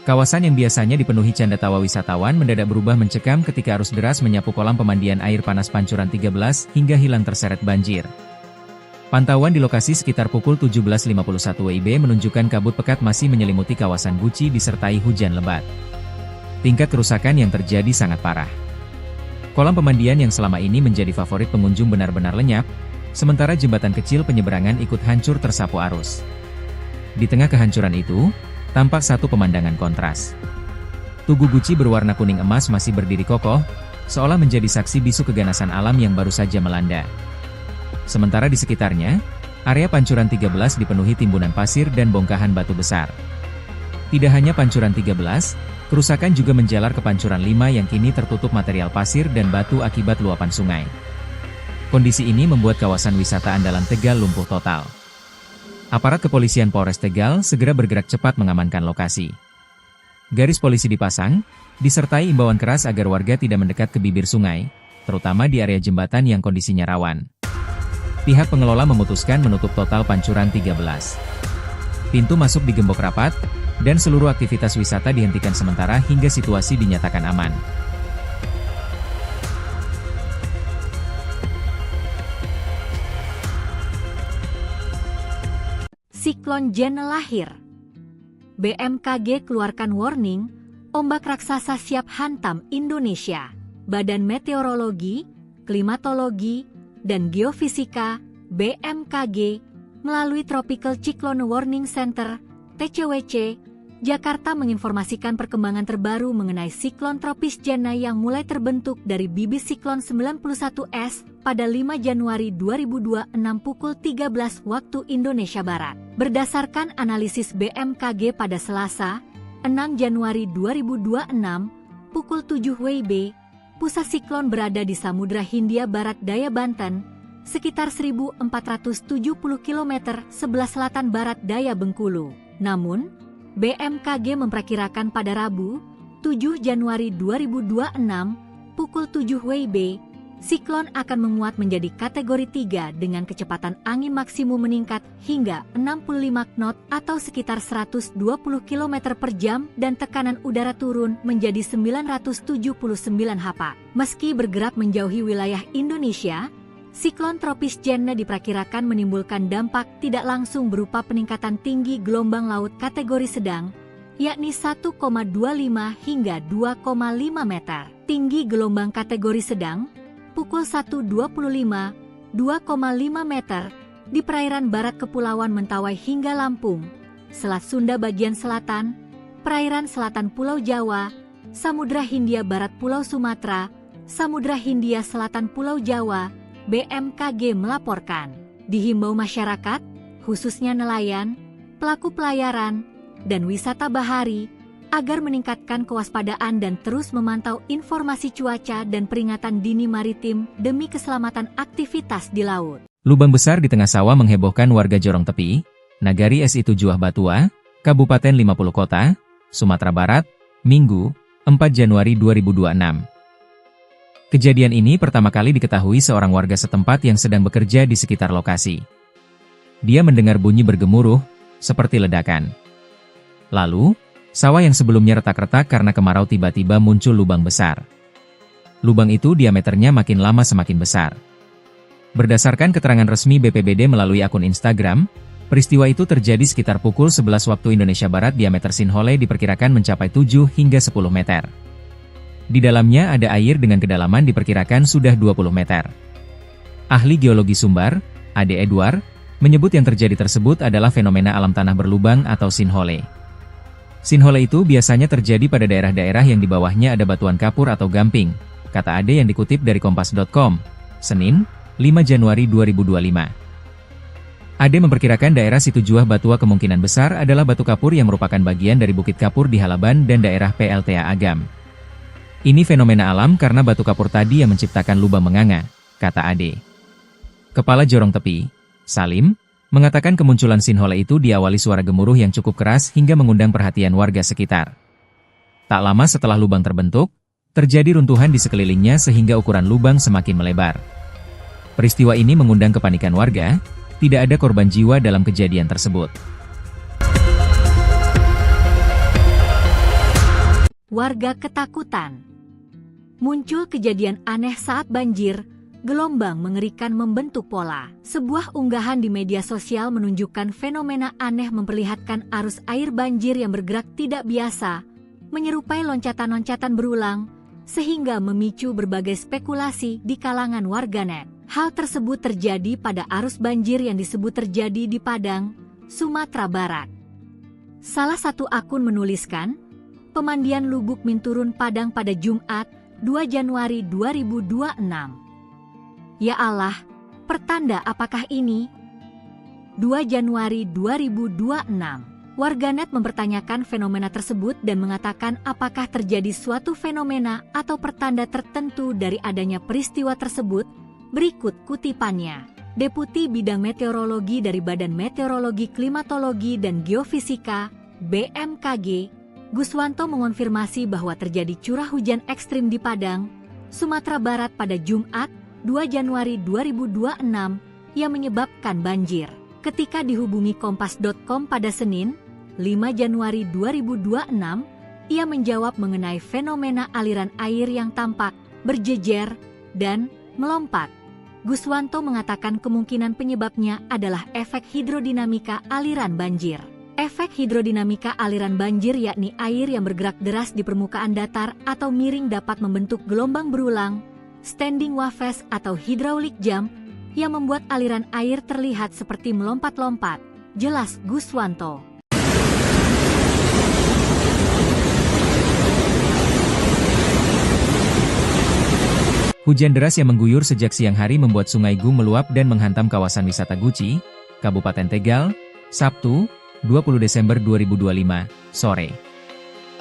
Kawasan yang biasanya dipenuhi canda tawa wisatawan mendadak berubah mencekam ketika arus deras menyapu kolam pemandian air panas Pancuran 13 hingga hilang terseret banjir. Pantauan di lokasi sekitar pukul 17.51 WIB menunjukkan kabut pekat masih menyelimuti kawasan Guci disertai hujan lebat. Tingkat kerusakan yang terjadi sangat parah. Kolam pemandian yang selama ini menjadi favorit pengunjung benar-benar lenyap, sementara jembatan kecil penyeberangan ikut hancur tersapu arus. Di tengah kehancuran itu, tampak satu pemandangan kontras. Tugu Guci berwarna kuning emas masih berdiri kokoh, seolah menjadi saksi bisu keganasan alam yang baru saja melanda. Sementara di sekitarnya, area Pancuran 13 dipenuhi timbunan pasir dan bongkahan batu besar. Tidak hanya Pancuran 13, kerusakan juga menjalar ke Pancuran 5 yang kini tertutup material pasir dan batu akibat luapan sungai. Kondisi ini membuat kawasan wisata andalan Tegal lumpuh total. Aparat kepolisian Polres Tegal segera bergerak cepat mengamankan lokasi. Garis polisi dipasang, disertai imbauan keras agar warga tidak mendekat ke bibir sungai, terutama di area jembatan yang kondisinya rawan. Pihak pengelola memutuskan menutup total Pancuran 13. Pintu masuk digembok rapat, dan seluruh aktivitas wisata dihentikan sementara hingga situasi dinyatakan aman. Siklon Jen lahir. BMKG keluarkan warning, ombak raksasa siap hantam Indonesia. Badan Meteorologi, Klimatologi, dan Geofisika, BMKG, melalui Tropical Cyclone Warning Center, TCWC, Jakarta menginformasikan perkembangan terbaru mengenai siklon tropis Jena yang mulai terbentuk dari bibit siklon 91S pada 5 Januari 2026 pukul 13 waktu Indonesia Barat. Berdasarkan analisis BMKG pada Selasa, 6 Januari 2026, pukul 7 WIB, pusat siklon berada di Samudra Hindia Barat Daya Banten, sekitar 1.470 km sebelah selatan barat daya Bengkulu. Namun, BMKG memperkirakan pada Rabu, 7 Januari 2026, pukul 7 WIB, siklon akan menguat menjadi kategori 3 dengan kecepatan angin maksimum meningkat hingga 65 knot atau sekitar 120 km per jam dan tekanan udara turun menjadi 979 hpa. Meski bergerak menjauhi wilayah Indonesia, siklon tropis Jena diperkirakan menimbulkan dampak tidak langsung berupa peningkatan tinggi gelombang laut kategori sedang yakni 1,25 hingga 2,5 meter. Tinggi gelombang kategori sedang, pukul 1.25, 2,5 meter, di perairan barat Kepulauan Mentawai hingga Lampung, Selat Sunda bagian selatan, perairan selatan Pulau Jawa, Samudra Hindia Barat Pulau Sumatera, Samudra Hindia Selatan Pulau Jawa. BMKG melaporkan, dihimbau masyarakat, khususnya nelayan, pelaku pelayaran, dan wisata bahari, agar meningkatkan kewaspadaan dan terus memantau informasi cuaca dan peringatan dini maritim demi keselamatan aktivitas di laut. Lubang besar di tengah sawah menghebohkan warga Jorong Tepi, Nagari SI Tujuh Batua, Kabupaten 50 Kota, Sumatera Barat, Minggu, 4 Januari 2026. Kejadian ini pertama kali diketahui seorang warga setempat yang sedang bekerja di sekitar lokasi. Dia mendengar bunyi bergemuruh, seperti ledakan. Lalu, sawah yang sebelumnya retak-retak karena kemarau tiba-tiba muncul lubang besar. Lubang itu diameternya makin lama semakin besar. Berdasarkan keterangan resmi BPBD melalui akun Instagram, peristiwa itu terjadi sekitar pukul 11 waktu Indonesia Barat. Diameter sinkhole diperkirakan mencapai 7 hingga 10 meter. Di dalamnya ada air dengan kedalaman diperkirakan sudah 20 meter. Ahli geologi Sumbar, Ade Edward, menyebut yang terjadi tersebut adalah fenomena alam tanah berlubang atau sinkhole. Sinkhole itu biasanya terjadi pada daerah-daerah yang di bawahnya ada batuan kapur atau gamping, kata Ade yang dikutip dari kompas.com, Senin, 5 Januari 2025. Ade memperkirakan daerah Situ Juah Batua kemungkinan besar adalah batu kapur yang merupakan bagian dari Bukit Kapur di Halaban dan daerah PLTA Agam. Ini fenomena alam karena batu kapur tadi yang menciptakan lubang menganga, kata Ade. Kepala Jorong Tepi, Salim, mengatakan kemunculan sinkhole itu diawali suara gemuruh yang cukup keras hingga mengundang perhatian warga sekitar. Tak lama setelah lubang terbentuk, terjadi runtuhan di sekelilingnya sehingga ukuran lubang semakin melebar. Peristiwa ini mengundang kepanikan warga, tidak ada korban jiwa dalam kejadian tersebut. Warga ketakutan. Muncul kejadian aneh saat banjir, gelombang mengerikan membentuk pola. Sebuah unggahan di media sosial menunjukkan fenomena aneh memperlihatkan arus air banjir yang bergerak tidak biasa, menyerupai loncatan-loncatan berulang, sehingga memicu berbagai spekulasi di kalangan warganet. Hal tersebut terjadi pada arus banjir yang disebut terjadi di Padang, Sumatera Barat. Salah satu akun menuliskan, pemandian Lubuk Minturun Padang pada Jumat, 2 Januari 2026. Ya Allah, pertanda apakah ini? 2 Januari 2026. Warganet mempertanyakan fenomena tersebut dan mengatakan apakah terjadi suatu fenomena atau pertanda tertentu dari adanya peristiwa tersebut. Berikut kutipannya. Deputi Bidang Meteorologi dari Badan Meteorologi Klimatologi dan Geofisika, BMKG, Guswanto mengonfirmasi bahwa terjadi curah hujan ekstrim di Padang, Sumatera Barat pada Jumat, 2 Januari 2026, yang menyebabkan banjir. Ketika dihubungi kompas.com pada Senin, 5 Januari 2026, ia menjawab mengenai fenomena aliran air yang tampak, berjejer, dan melompat. Guswanto mengatakan kemungkinan penyebabnya adalah efek hidrodinamika aliran banjir. Efek hidrodinamika aliran banjir yakni air yang bergerak deras di permukaan datar atau miring dapat membentuk gelombang berulang, standing waves atau hydraulic jump, yang membuat aliran air terlihat seperti melompat-lompat, jelas Guswanto. Hujan deras yang mengguyur sejak siang hari membuat Sungai Gu meluap dan menghantam kawasan wisata Guci, Kabupaten Tegal, Sabtu, 20 Desember 2025, sore.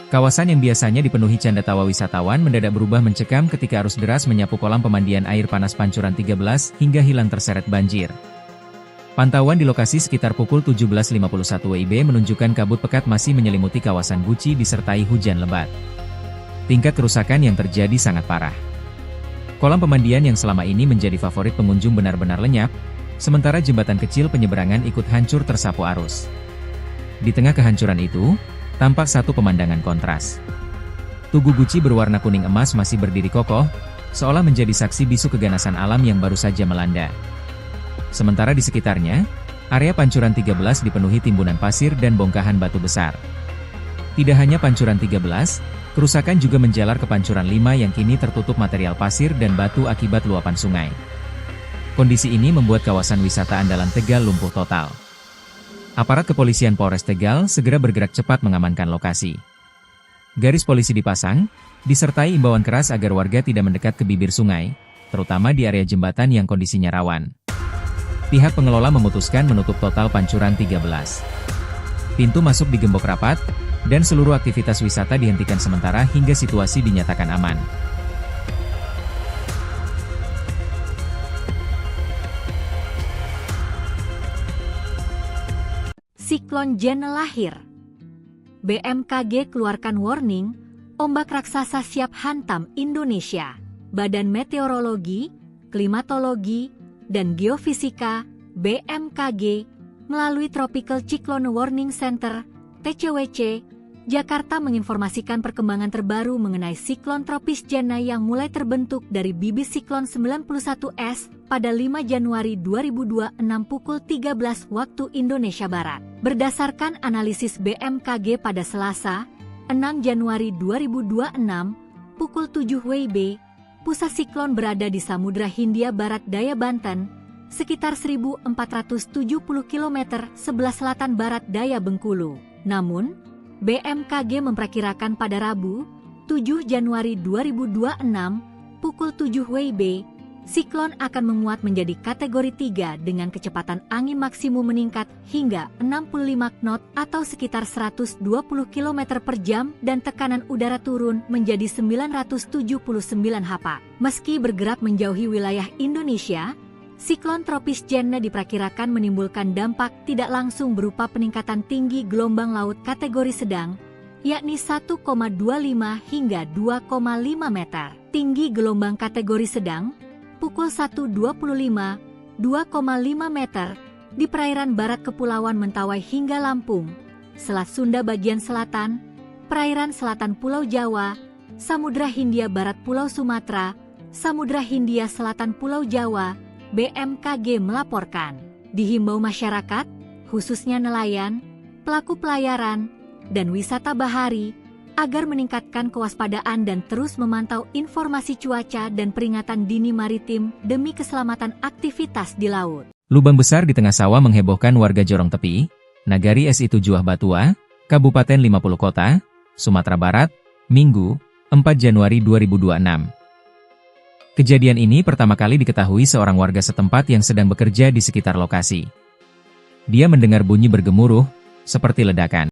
Kawasan yang biasanya dipenuhi canda tawa wisatawan mendadak berubah mencekam ketika arus deras menyapu kolam pemandian air panas Pancuran 13 hingga hilang terseret banjir. Pantauan di lokasi sekitar pukul 17.51 WIB menunjukkan kabut pekat masih menyelimuti kawasan Guci disertai hujan lebat. Tingkat kerusakan yang terjadi sangat parah. Kolam pemandian yang selama ini menjadi favorit pengunjung benar-benar lenyap, sementara jembatan kecil penyeberangan ikut hancur tersapu arus. Di tengah kehancuran itu, tampak satu pemandangan kontras. Tugu Guci berwarna kuning emas masih berdiri kokoh, seolah menjadi saksi bisu keganasan alam yang baru saja melanda. Sementara di sekitarnya, area Pancuran 13 dipenuhi timbunan pasir dan bongkahan batu besar. Tidak hanya Pancuran 13, kerusakan juga menjalar ke Pancuran 5 yang kini tertutup material pasir dan batu akibat luapan sungai. Kondisi ini membuat kawasan wisata andalan Tegal lumpuh total. Aparat kepolisian Polres Tegal segera bergerak cepat mengamankan lokasi. Garis polisi dipasang, disertai imbauan keras agar warga tidak mendekat ke bibir sungai, terutama di area jembatan yang kondisinya rawan. Pihak pengelola memutuskan menutup total Pancuran 13. Pintu masuk digembok rapat, dan seluruh aktivitas wisata dihentikan sementara hingga situasi dinyatakan aman. Siklon Jene lahir. BMKG keluarkan warning, ombak raksasa siap hantam Indonesia. Badan Meteorologi, Klimatologi, dan Geofisika (BMKG) melalui Tropical Cyclone Warning Center (TCWC), Jakarta menginformasikan perkembangan terbaru mengenai siklon tropis Jene yang mulai terbentuk dari bibit siklon 91S pada 5 Januari 2026 pukul 13 waktu Indonesia Barat. Berdasarkan analisis BMKG pada Selasa, 6 Januari 2026 pukul 7 WIB, pusat siklon berada di Samudra Hindia Barat Daya Banten, sekitar 1470 km sebelah selatan barat daya Bengkulu. Namun, BMKG memperkirakan pada Rabu, 7 Januari 2026, pukul 7 WIB, siklon akan menguat menjadi kategori 3 dengan kecepatan angin maksimum meningkat hingga 65 knot atau sekitar 120 km per jam dan tekanan udara turun menjadi 979 hpa. Meski bergerak menjauhi wilayah Indonesia, siklon tropis Jene diperkirakan menimbulkan dampak tidak langsung berupa peningkatan tinggi gelombang laut kategori sedang, yakni 1,25 hingga 2,5 meter. Tinggi gelombang kategori sedang, pukul 1.25, 2,5 meter, di perairan barat Kepulauan Mentawai hingga Lampung, Selat Sunda bagian selatan, perairan selatan Pulau Jawa, Samudra Hindia Barat Pulau Sumatera, Samudra Hindia Selatan Pulau Jawa. BMKG melaporkan, dihimbau masyarakat, khususnya nelayan, pelaku pelayaran, dan wisata bahari, agar meningkatkan kewaspadaan dan terus memantau informasi cuaca dan peringatan dini maritim demi keselamatan aktivitas di laut. Lubang besar di tengah sawah menghebohkan warga Jorong Tepi, Nagari SI Tujuh Batua, Kabupaten 50 Kota, Sumatera Barat, Minggu, 4 Januari 2026. Kejadian ini pertama kali diketahui seorang warga setempat yang sedang bekerja di sekitar lokasi. Dia mendengar bunyi bergemuruh, seperti ledakan.